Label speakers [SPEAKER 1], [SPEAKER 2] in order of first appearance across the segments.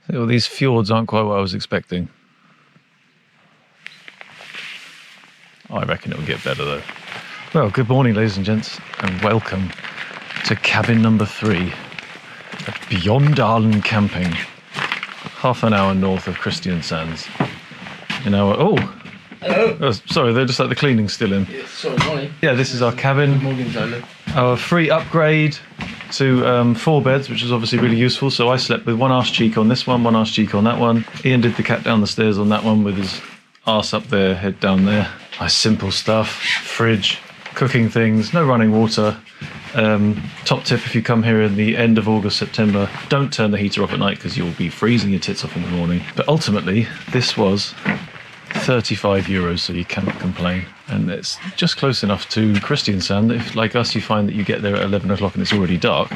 [SPEAKER 1] Well, these fjords aren't quite what I was expecting. I reckon it'll get better though. Well, good morning, ladies and gents, and welcome to cabin number 3 at Bjønndalen Camping, half an hour north of Kristiansand. Hello. Oh, sorry, they're just like the cleaning's still in.
[SPEAKER 2] Yeah, sorry, morning.
[SPEAKER 1] Yeah, this is our cabin.
[SPEAKER 2] Good morning, Tyler.
[SPEAKER 1] Our free upgrade to 4 beds, which is obviously really useful. So I slept with one arse cheek on this one arse cheek on that one. Ian did the cat down the stairs on that one with his arse up there, head down there. Nice simple stuff. Fridge, cooking things, no running water. Top tip if you come here in the end of August, September, don't turn the heater off at night because you'll be freezing your tits off in the morning. But ultimately, this was €35, so you cannot complain. And it's just close enough to Kristiansand. If, like us, you find that you get there at 11 o'clock and it's already dark,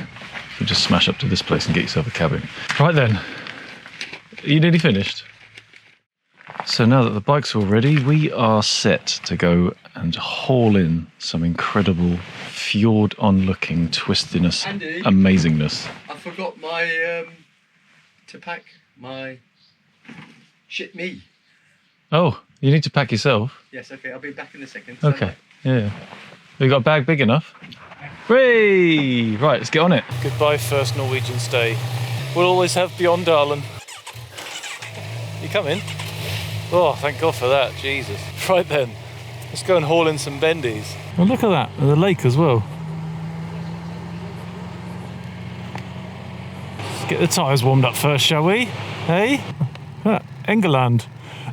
[SPEAKER 1] you just smash up to this place and get yourself a cabin. Right then, are you nearly finished? So now that the bike's all ready, we are set to go and haul in some incredible fjord-on-looking twistiness,
[SPEAKER 2] Andy,
[SPEAKER 1] amazingness.
[SPEAKER 2] I forgot my to pack my shit me.
[SPEAKER 1] Oh, you need to pack yourself?
[SPEAKER 2] Yes, okay, I'll be back in a second.
[SPEAKER 1] Okay, yeah. You got a bag big enough? Hooray! Right, let's get on it. Goodbye, first Norwegian stay. We'll always have Bjønndalen. You coming? Oh, thank God for that, Jesus. Right then, let's go and haul in some bendies. Well, look at that, and the lake as well. Let's get the tyres warmed up first, shall we? Hey? England.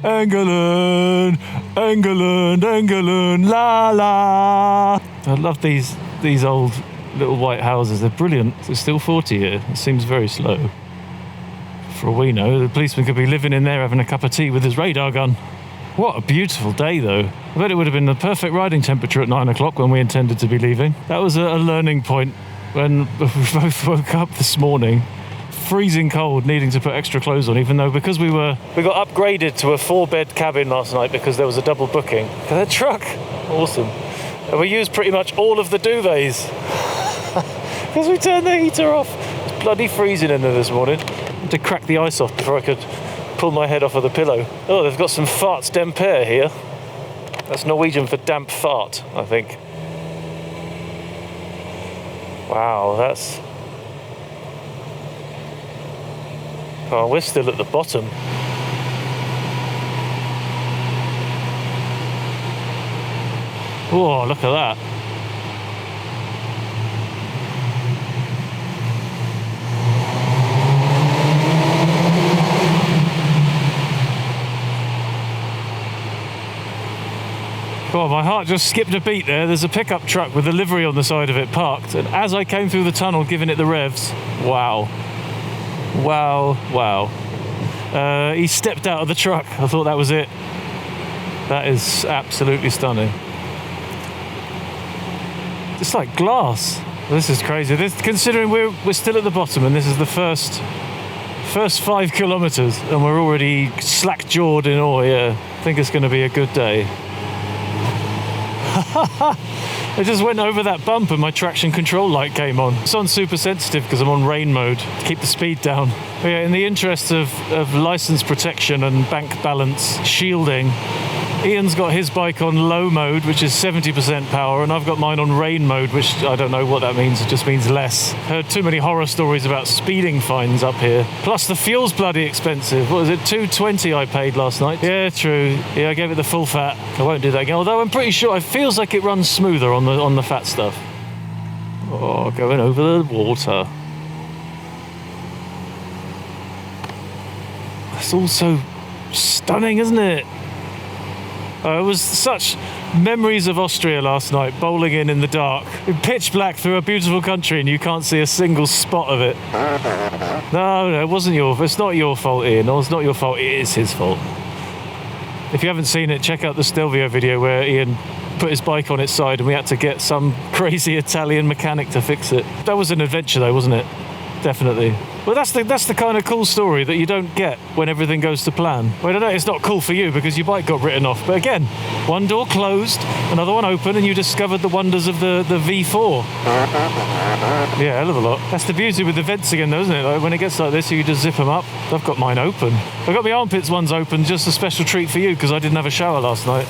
[SPEAKER 1] England, England, England, la la. I love these old little white houses. They're brilliant. It's still 40 here. It seems very slow. For all we know, the policeman could be living in there having a cup of tea with his radar gun. What a beautiful day, though. I bet it would have been the perfect riding temperature at 9 o'clock when we intended to be leaving. That was a learning point when we both woke up this morning. Freezing cold, needing to put extra clothes on, even though we got upgraded to a 4-bed cabin last night because there was a double booking. Look at that truck. Awesome. And we used pretty much all of the duvets because we turned the heater off. It's bloody freezing in there this morning. I had to crack the ice off before I could pull my head off of the pillow. Oh, they've got some farts demper here. That's Norwegian for damp fart, I think. Wow, that's... Oh, we're still at the bottom. Oh, look at that. Oh, my heart just skipped a beat there. There's a pickup truck with a livery on the side of it parked, and as I came through the tunnel giving it the revs, wow. Wow. He stepped out of the truck. I thought that was it. That is absolutely stunning. It's like glass. This is crazy. Considering we're still at the bottom and this is the first 5 kilometers and we're already slack-jawed in ore. Yeah, I think it's going to be a good day. I just went over that bump and my traction control light came on. It's on super sensitive because I'm on rain mode to keep the speed down. But yeah, in the interest of license protection and bank balance shielding, Ian's got his bike on low mode, which is 70% power, and I've got mine on rain mode, which I don't know what that means. It just means less. Heard too many horror stories about speeding fines up here. Plus the fuel's bloody expensive. What was it, $2.20 I paid last night? Yeah, true. Yeah, I gave it the full fat. I won't do that again. Although I'm pretty sure it feels like it runs smoother on the fat stuff. Oh, going over the water. It's all so stunning, isn't it? It was such memories of Austria last night, bowling in the dark, in pitch black through a beautiful country, and you can't see a single spot of it. No, it wasn't it's not your fault, Ian. No, it's not your fault. It is his fault. If you haven't seen it, check out the Stelvio video where Ian put his bike on its side and we had to get some crazy Italian mechanic to fix it. That was an adventure though, wasn't it? definitely. Well, that's the kind of cool story that you don't get when everything goes to plan. Well, I don't know, it's not cool for you because your bike got written off. But again, one door closed, another one open, and you discovered the wonders of the V4. Yeah, hell of a lot. That's the beauty with the vents again, though, isn't it? Like when it gets like this, you just zip them up. I've got mine open. I've got my armpits ones open, just a special treat for you because I didn't have a shower last night.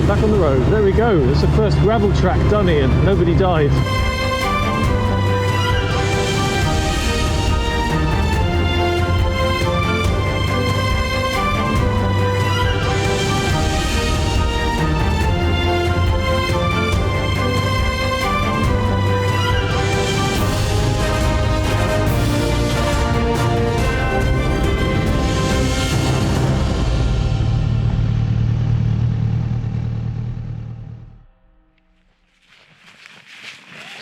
[SPEAKER 1] Back on the road, there we go. It's the first gravel track done here. Nobody died.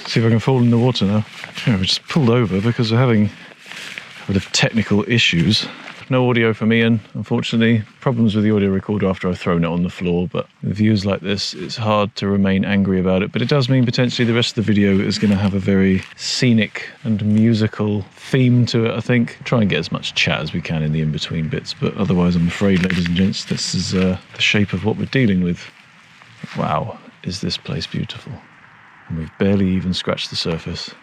[SPEAKER 1] See if I can fall in the water now. Yeah, we just pulled over because we're having a bit of technical issues. No audio from Ian, unfortunately. Problems with the audio recorder after I've thrown it on the floor, but with views like this, it's hard to remain angry about it. But it does mean potentially the rest of the video is going to have a very scenic and musical theme to it, I think. Try and get as much chat as we can in the in-between bits, but otherwise, I'm afraid, ladies and gents, this is the shape of what we're dealing with. Wow, is this place beautiful. And we've barely even scratched the surface.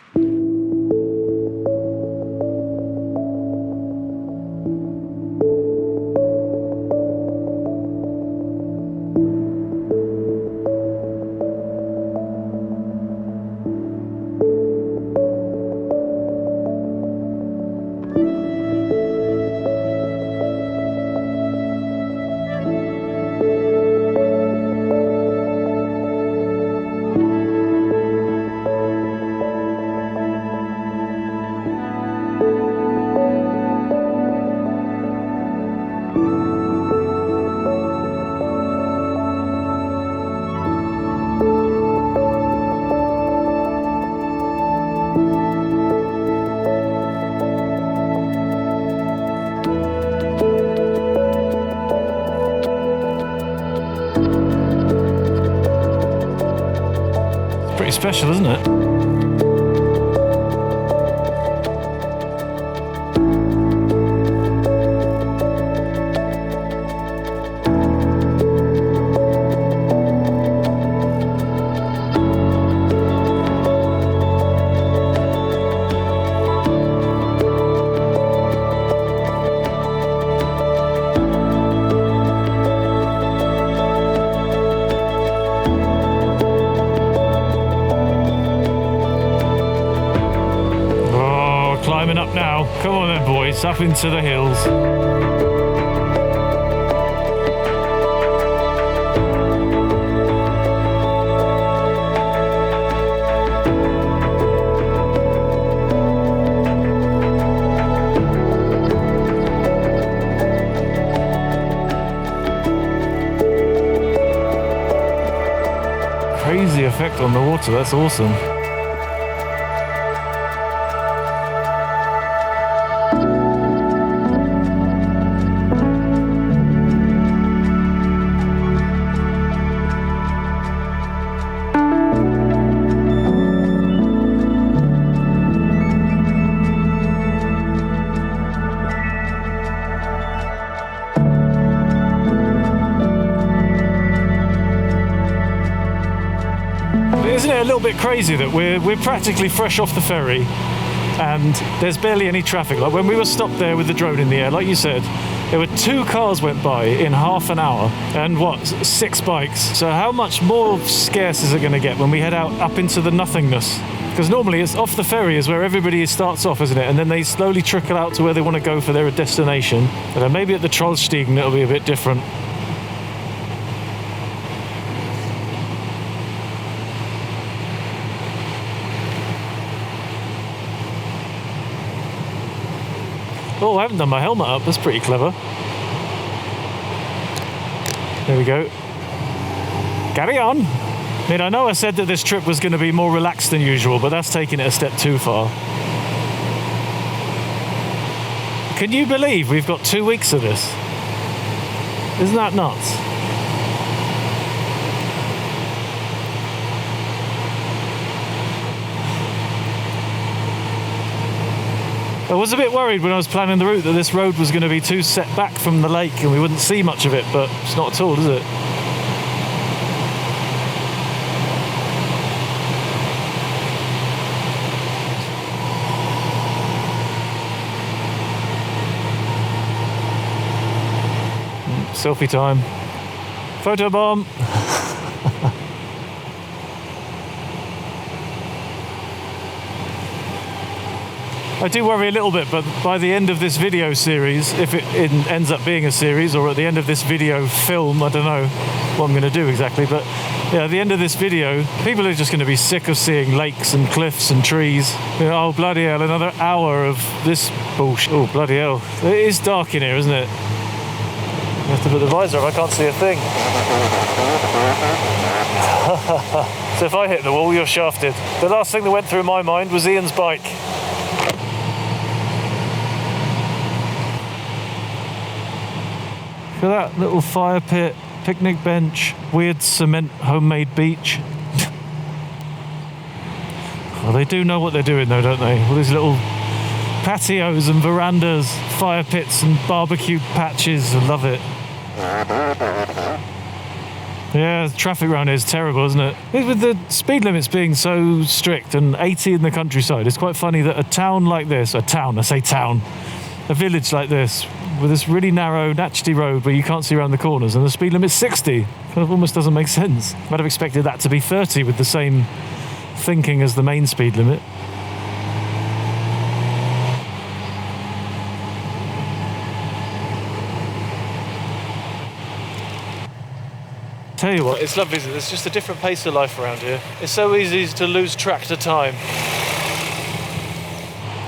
[SPEAKER 1] Pretty special, isn't it? Climbing up now. Come on then, boys, up into the hills. Crazy effect on the water, that's awesome. a little bit crazy that we're practically fresh off the ferry and there's barely any traffic. Like when we were stopped there with the drone in the air, like you said, there were 2 cars went by in half an hour and 6 bikes. So how much more scarce is it going to get when we head out up into the nothingness? Because normally it's off the ferry is where everybody starts off, isn't it? And then they slowly trickle out to where they want to go for their destination. But then maybe at the Trollstigen it'll be a bit different. Oh, I haven't done my helmet up. That's pretty clever. There we go. Carry on. I mean, I know I said that this trip was going to be more relaxed than usual, but that's taking it a step too far. Can you believe we've got 2 weeks of this? Isn't that nuts? I was a bit worried when I was planning the route that this road was going to be too set back from the lake and we wouldn't see much of it, but it's not at all, is it? Selfie time. Photo bomb. I do worry a little bit, but by the end of this video series, if it ends up being a series, or at the end of this video film, I don't know what I'm going to do exactly, but yeah, at the end of this video, people are just going to be sick of seeing lakes and cliffs and trees. You know, oh, bloody hell, another hour of this bullshit. Oh, bloody hell. It is dark in here, isn't it? You have to put the visor up, I can't see a thing. So if I hit the wall, you're shafted. The last thing that went through my mind was Ian's bike. Look at that little fire pit, picnic bench, weird cement homemade beach. Well, they do know what they're doing though, don't they? All these little patios and verandas, fire pits and barbecue patches. I love it. Yeah, the traffic around here is terrible, isn't it? With the speed limits being so strict and 80 in the countryside, it's quite funny that a town like this, a village like this, with this really narrow, natchy road where you can't see around the corners and the speed limit's 60. Kind of almost doesn't make sense. I'd have expected that to be 30 with the same thinking as the main speed limit. Tell you what, it's lovely, isn't it? There's just a different pace of life around here. It's so easy to lose track to time.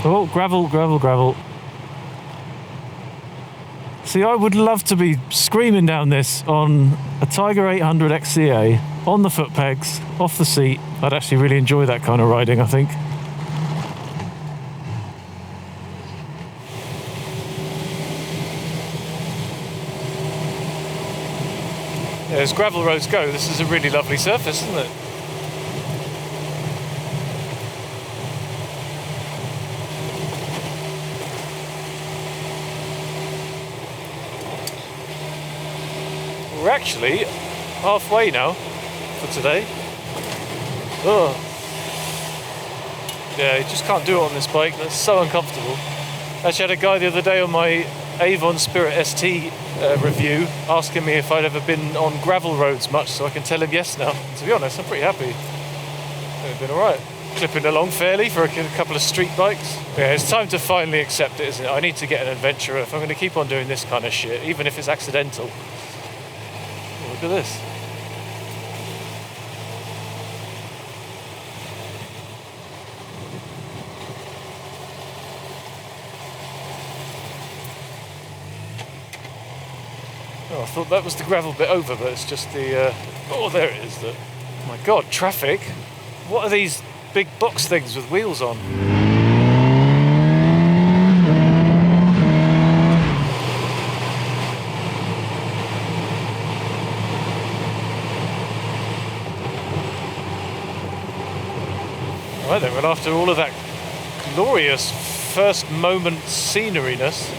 [SPEAKER 1] Oh, gravel, gravel, gravel. See, I would love to be screaming down this on a Tiger 800 XCA, on the foot pegs, off the seat. I'd actually really enjoy that kind of riding, I think. Yeah, as gravel roads go, this is a really lovely surface, isn't it? We're actually halfway now for today. Oh. Yeah, you just can't do it on this bike. That's so uncomfortable. Actually, I had a guy the other day on my Avon Spirit ST review asking me if I'd ever been on gravel roads much, so I can tell him yes now. To be honest, I'm pretty happy. It's been alright. Clipping along fairly for a couple of street bikes. Yeah, it's time to finally accept it, isn't it? I need to get an adventurer if I'm going to keep on doing this kind of shit, even if it's accidental. Oh, look at this. Oh, I thought that was the gravel bit over, but it's just the... oh, there it is. Oh my God, traffic. What are these big box things with wheels on? Right then, well, after all of that glorious first moment sceneryness,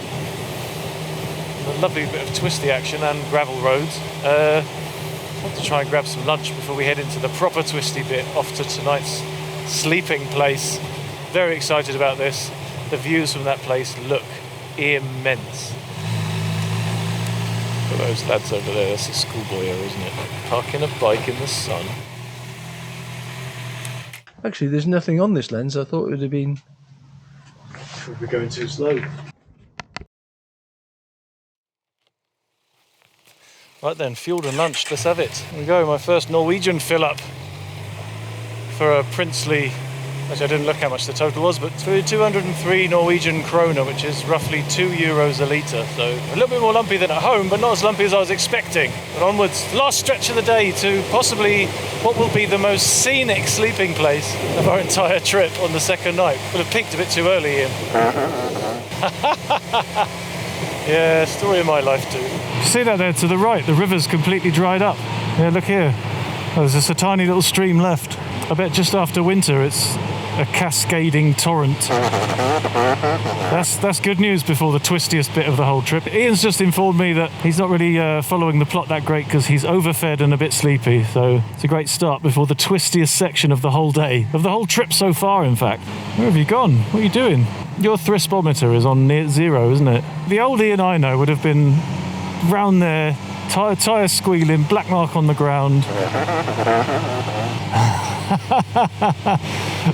[SPEAKER 1] a lovely bit of twisty action and gravel roads, I want to try and grab some lunch before we head into the proper twisty bit, off to tonight's sleeping place. Very excited about this. The views from that place look immense. Look at those lads over there, that's a schoolboy here, isn't it? Parking a bike in the sun.
[SPEAKER 3] Actually, there's nothing on this lens. I thought it would have been...
[SPEAKER 2] We're going too slow.
[SPEAKER 1] Right then, fjord and lunch, let's have it. Here we go, my first Norwegian fill-up for a princely... Actually, I didn't look how much the total was, but 203 Norwegian kroner, which is roughly €2 a litre. So a little bit more lumpy than at home, but not as lumpy as I was expecting. But onwards, last stretch of the day to possibly what will be the most scenic sleeping place of our entire trip on the second night. Would have peaked a bit too early, Ian. Yeah, story of my life too. See that there to the right? The river's completely dried up. Yeah, look here. Oh, there's just a tiny little stream left. I bet just after winter it's a cascading torrent. That's good news before the twistiest bit of the whole trip. Ian's just informed me that he's not really following the plot that great because he's overfed and a bit sleepy. So it's a great start before the twistiest section of the whole day, of the whole trip so far, in fact. Where have you gone? What are you doing? Your thrisbometer is on near zero, isn't it? The old Ian I know would have been round there, tyre squealing, black mark on the ground.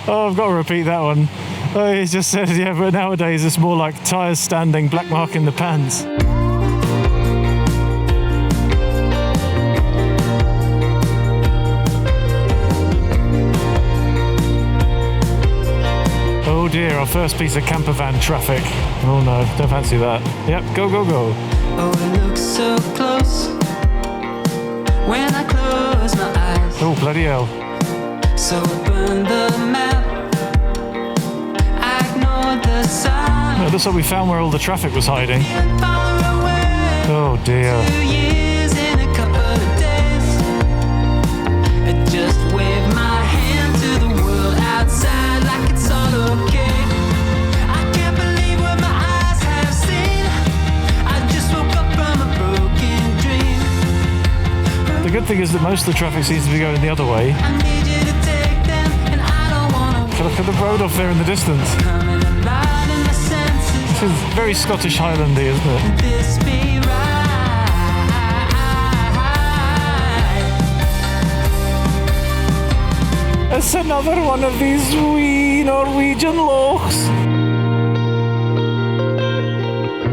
[SPEAKER 1] Oh, I've got to repeat that one. Oh, he just said, yeah, but nowadays it's more like tyres standing, black mark in the pants. Oh dear, our first piece of camper van traffic. Oh no, don't fancy that. Yep, go, go, go.
[SPEAKER 4] Oh, it looks so close when I close my eyes.
[SPEAKER 1] Oh, bloody hell.
[SPEAKER 4] So I burn the map, I ignored the sign.
[SPEAKER 1] It looks like we found where all the traffic was hiding.
[SPEAKER 4] Far away,
[SPEAKER 1] Oh dear.
[SPEAKER 4] 2 years in a couple of days. I just wave my hand to the world outside like it's all okay. I can't believe what my eyes have seen. I just woke up from a broken dream.
[SPEAKER 1] The good thing is that most of the traffic seems to be going the other way.
[SPEAKER 4] I need you to take them, and I don't wanna
[SPEAKER 1] Look at the road off there in the distance.
[SPEAKER 4] coming alive in my senses.
[SPEAKER 1] This is very Scottish Highlandy, isn't it?
[SPEAKER 4] This be right.
[SPEAKER 1] It's another one of these wee Norwegian lochs.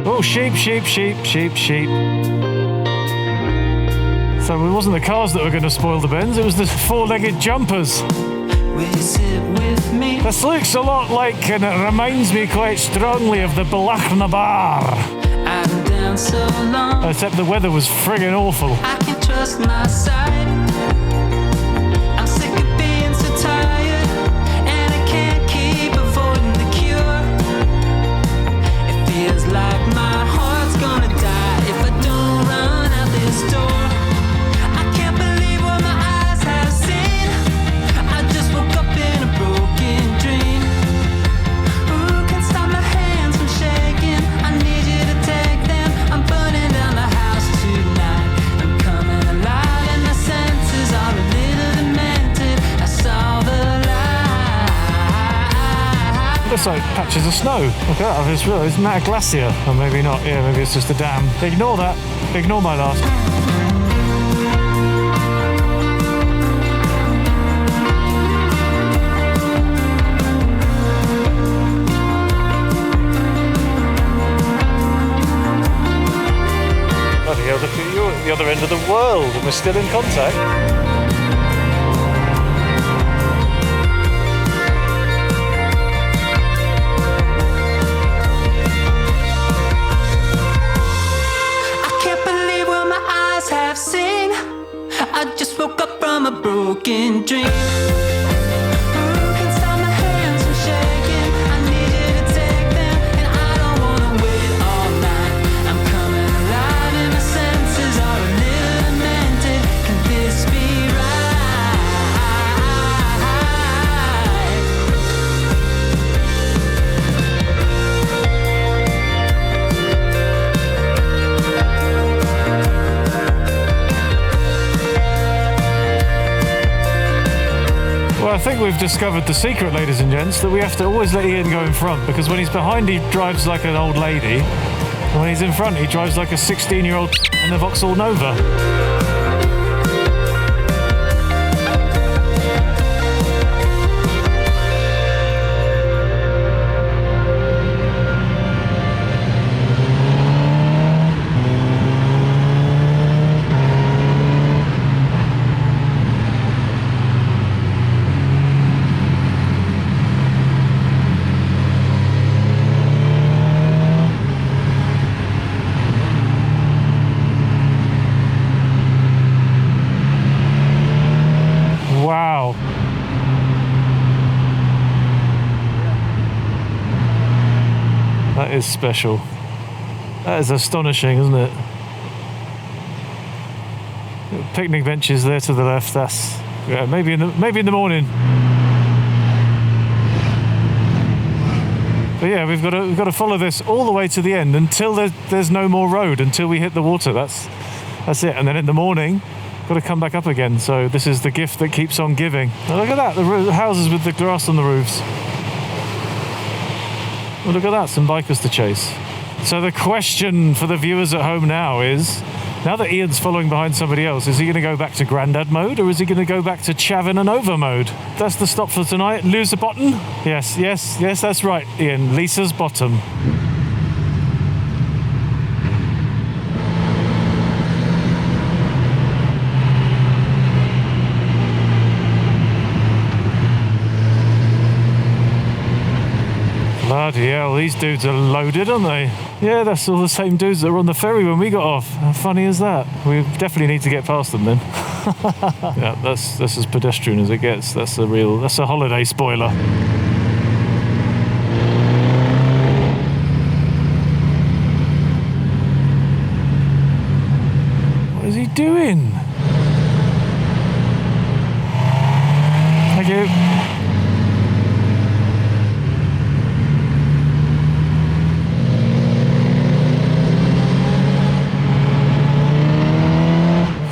[SPEAKER 1] Oh, sheep, sheep, sheep, sheep, sheep. So it wasn't the cars that were going to spoil the bends, it was the four-legged jumpers.
[SPEAKER 4] Will you sit with me?
[SPEAKER 1] This looks a lot like, and it reminds me quite strongly of the Byglandsfjord.
[SPEAKER 4] I've been down so long,
[SPEAKER 1] Except the weather was friggin' awful.
[SPEAKER 4] I can't trust my sight. I'm sick of being so tired, and I can't keep avoiding the cure. It feels like my heart's gonna die if I don't run out this door. I can't believe what my eyes have seen. I just woke up in a broken dream. Who can stop my hands from shaking? I need you to take them. I'm burning down the house tonight. I'm coming alive and my senses are a little demented. I saw the light.
[SPEAKER 1] Looks like patches of snow. Look at that, I just realised, isn't that a glacier? Or maybe not, yeah, maybe it's just a dam. Ignore that. Ignore my last. Bloody hell, look at you at the other end of the world and we're still in contact.
[SPEAKER 4] I can't believe what my eyes have seen. I just woke up from a broken dream. Who can stop my hands from shaking? I need you to take them, and I don't wanna wait all night. I'm coming alive and my senses are a little demented. Can this be right?
[SPEAKER 1] think we've discovered the secret, ladies and gents, that we have to always let Ian go in front, because when he's behind he drives like an old lady, and when he's in front he drives like a 16-year-old in a Vauxhall Nova. Wow. That is special. That is astonishing, isn't it? Picnic benches there to the left. That's yeah, maybe in the morning. But yeah, we've got to follow this all the way to the end until there's no more road, until we hit the water. That's it. And then in the morning, got to come back up again. So this is the gift that keeps on giving. Now look at that, the houses with the grass on the roofs. Well, look at that, some bikers to chase. So the question for the viewers at home now is, now that Ian's following behind somebody else, is he going to go back to Grandad mode, or is he going to go back to Chavin and Over mode? That's the stop for tonight. Lysebotn? Yes, that's right, Ian. Lysebotn. Bloody hell, these dudes are loaded, aren't they? Yeah, that's all the same dudes that were on the ferry when we got off. How funny is that? We definitely need to get past them then. Yeah, that's as pedestrian as it gets. That's a holiday spoiler. What is he doing? Thank you.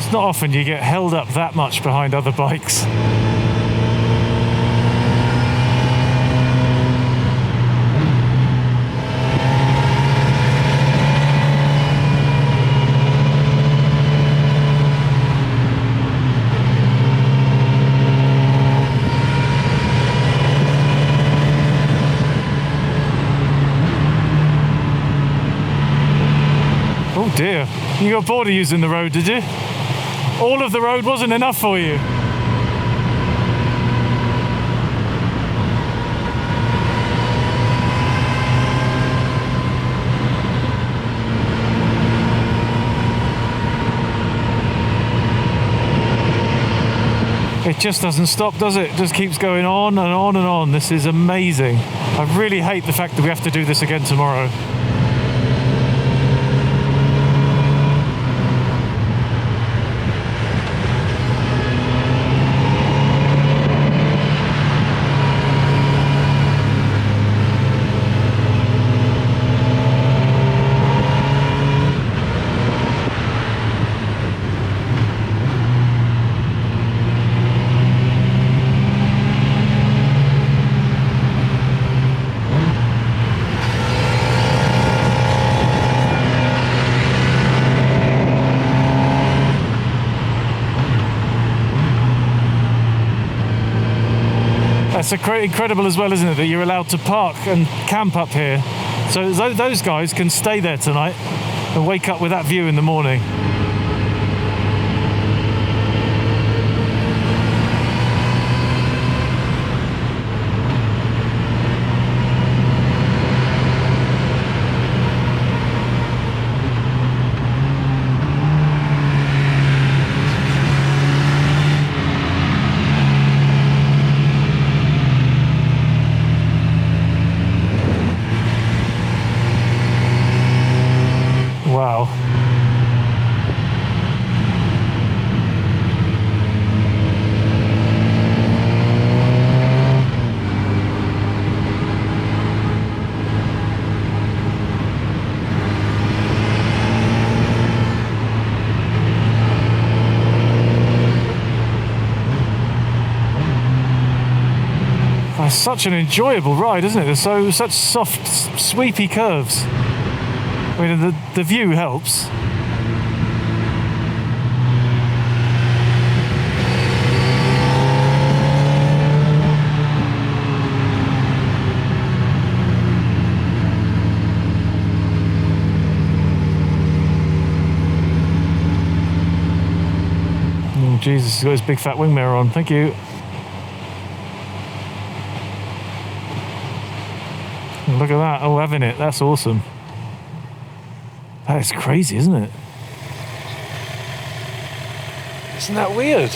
[SPEAKER 1] It's not often you get held up that much behind other bikes. Oh dear, you got bored of using the road, did you? All of the road wasn't enough for you. It just doesn't stop, does it? It just keeps going on and on and on. This is amazing. I really hate the fact that we have to do this again tomorrow. That's incredible as well, isn't it, that you're allowed to park and camp up here. So those guys can stay there tonight and wake up with that view in the morning. Wow. It's such an enjoyable ride, isn't it? There's such soft, sweepy curves. I mean, the view helps. Oh, Jesus, he's got his big fat wing mirror on. Thank you. Look at that. Oh, having it. That's awesome. That is crazy, isn't it? Isn't that weird?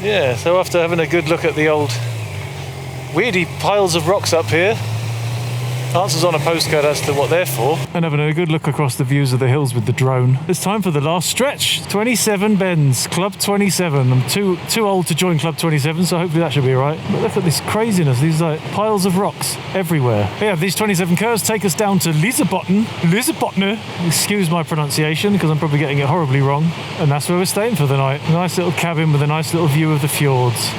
[SPEAKER 1] Yeah, so after having a good look at the old weirdy piles of rocks up here, answers on a postcard as to what they're for, and having a good look across the views of the hills with the drone, it's time for the last stretch. 27 bends, Club 27. I'm too old to join Club 27, so hopefully that should be alright. But look at this craziness, these like piles of rocks everywhere. Yeah, these 27 curves take us down to Lysebotn, excuse my pronunciation because I'm probably getting it horribly wrong, and that's where we're staying for the night. A nice little cabin with a nice little view of the fjords.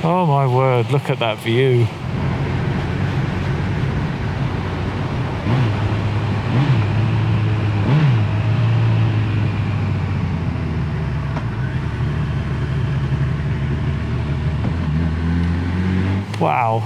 [SPEAKER 1] Oh my word, look at that view. Wow.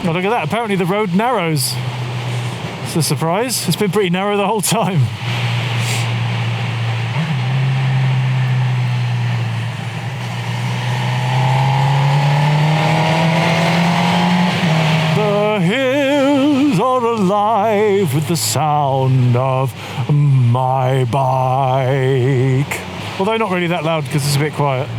[SPEAKER 1] Oh, look at that. Apparently the road narrows. It's a surprise. It's been pretty narrow the whole time. The hills are alive with the sound of my bike. Although not really that loud because it's a bit quiet.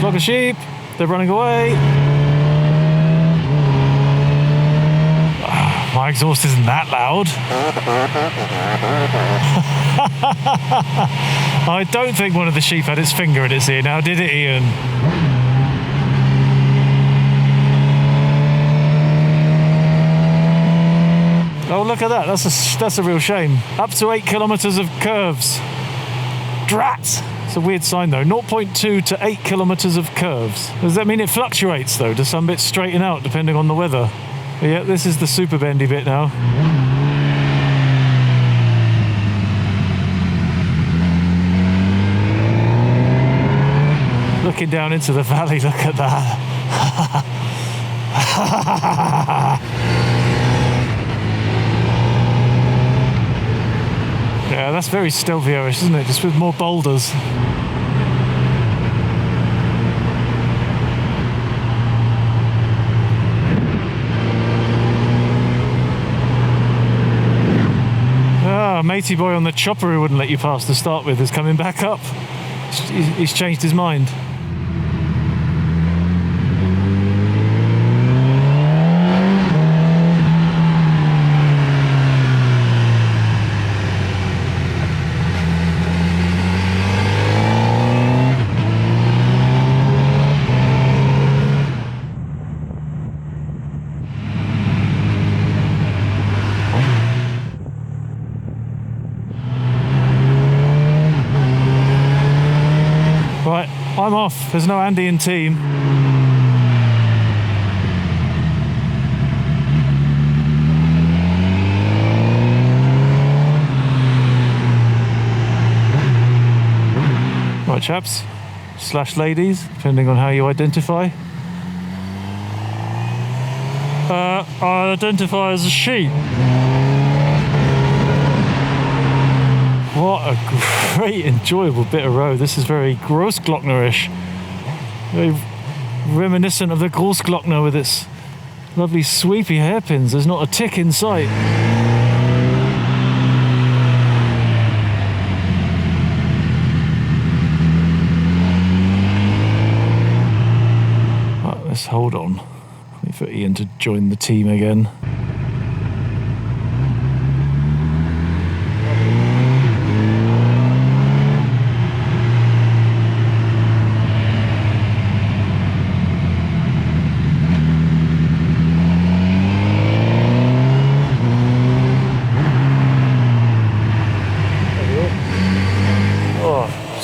[SPEAKER 1] Flock of sheep, they're running away. My exhaust isn't that loud. I don't think one of the sheep had its finger in its ear now, did it, Ian? look at that. That's a real shame. Up to 8 kilometres of curves. Drat! It's a weird sign though. 0.2 to 8 kilometres of curves. Does that mean it fluctuates though? Does some bits straighten out depending on the weather? But yeah, this is the super bendy bit now. Looking down into the valley, look at that. Yeah, that's very Stelvio-ish, isn't it? Just with more boulders. Ah, matey boy on the chopper who wouldn't let you pass to start with is coming back up. He's changed his mind. Right, I'm off. There's no Andy and team. Right, chaps, slash ladies, depending on how you identify. I identify as a she. What a great, enjoyable bit of road. This is very Großglockner-ish. Very reminiscent of the Großglockner with its lovely sweepy hairpins. There's not a tick in sight. Right, let's hold on. Wait for Ian to join the team again.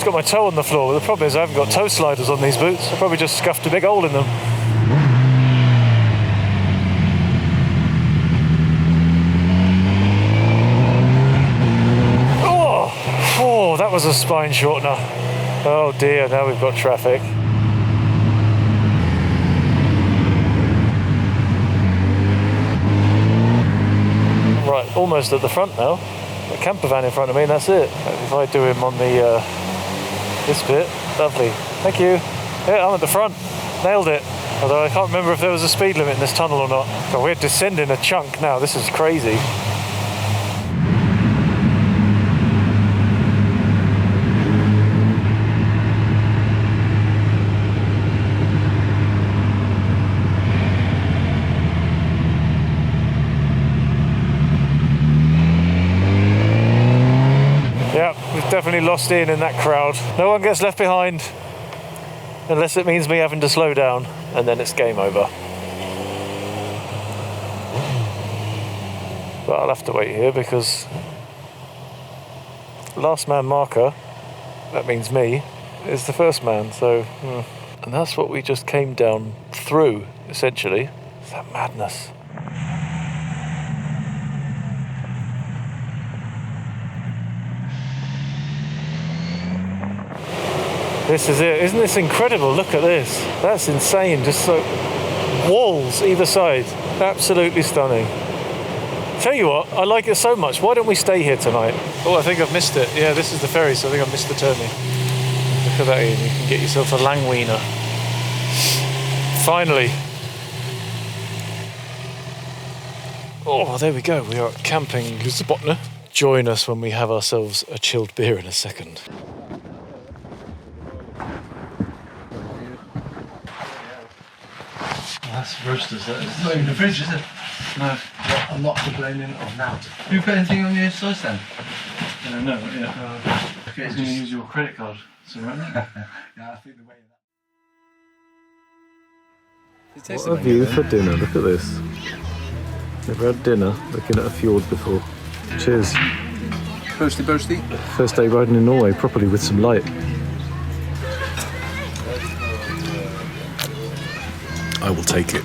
[SPEAKER 1] Got my toe on the floor, but the problem is I haven't got toe sliders on these boots. I probably just scuffed a big hole in them. Oh, that was a spine shortener. Oh dear, now we've got traffic. Right, almost at the front now. A camper van in front of me and that's it. If I do him on the this bit, lovely. Thank you. Yeah, I'm at the front. Nailed it. Although I can't remember if there was a speed limit in this tunnel or not. God, we're descending a chunk now. This is crazy. Definitely lost Ian in that crowd. No one gets left behind unless it means me having to slow down, and then it's game over. But I'll have to wait here because last man marker, that means me, is the first man, so and that's what we just came down through, essentially. It's that madness. This is it. Isn't this incredible? Look at this. That's insane. Just so walls either side. Absolutely stunning. Tell you what, I like it so much. Why don't we stay here tonight? Oh, I think I've missed it. Yeah, this is the ferry, so I think I've missed the turning. Look at that, Ian. You can get yourself a Langwiener. Finally. Oh, there we go. We are at camping Lysebotn. Join us when we have ourselves a chilled beer in a second.
[SPEAKER 3] That's roasters, that is. It's not even the fridge, is it? No. Well, I'm not complaining of now. Have you put anything on your side stand?
[SPEAKER 1] No, yeah.
[SPEAKER 3] Okay,
[SPEAKER 1] I'm going to use your credit card. So right now.
[SPEAKER 3] Yeah, I think the way of that.
[SPEAKER 1] What a view for dinner, look at this. Never had dinner looking at a fjord before. Cheers.
[SPEAKER 3] Boasty, boasty.
[SPEAKER 1] First day riding in Norway properly with some light. I will take it.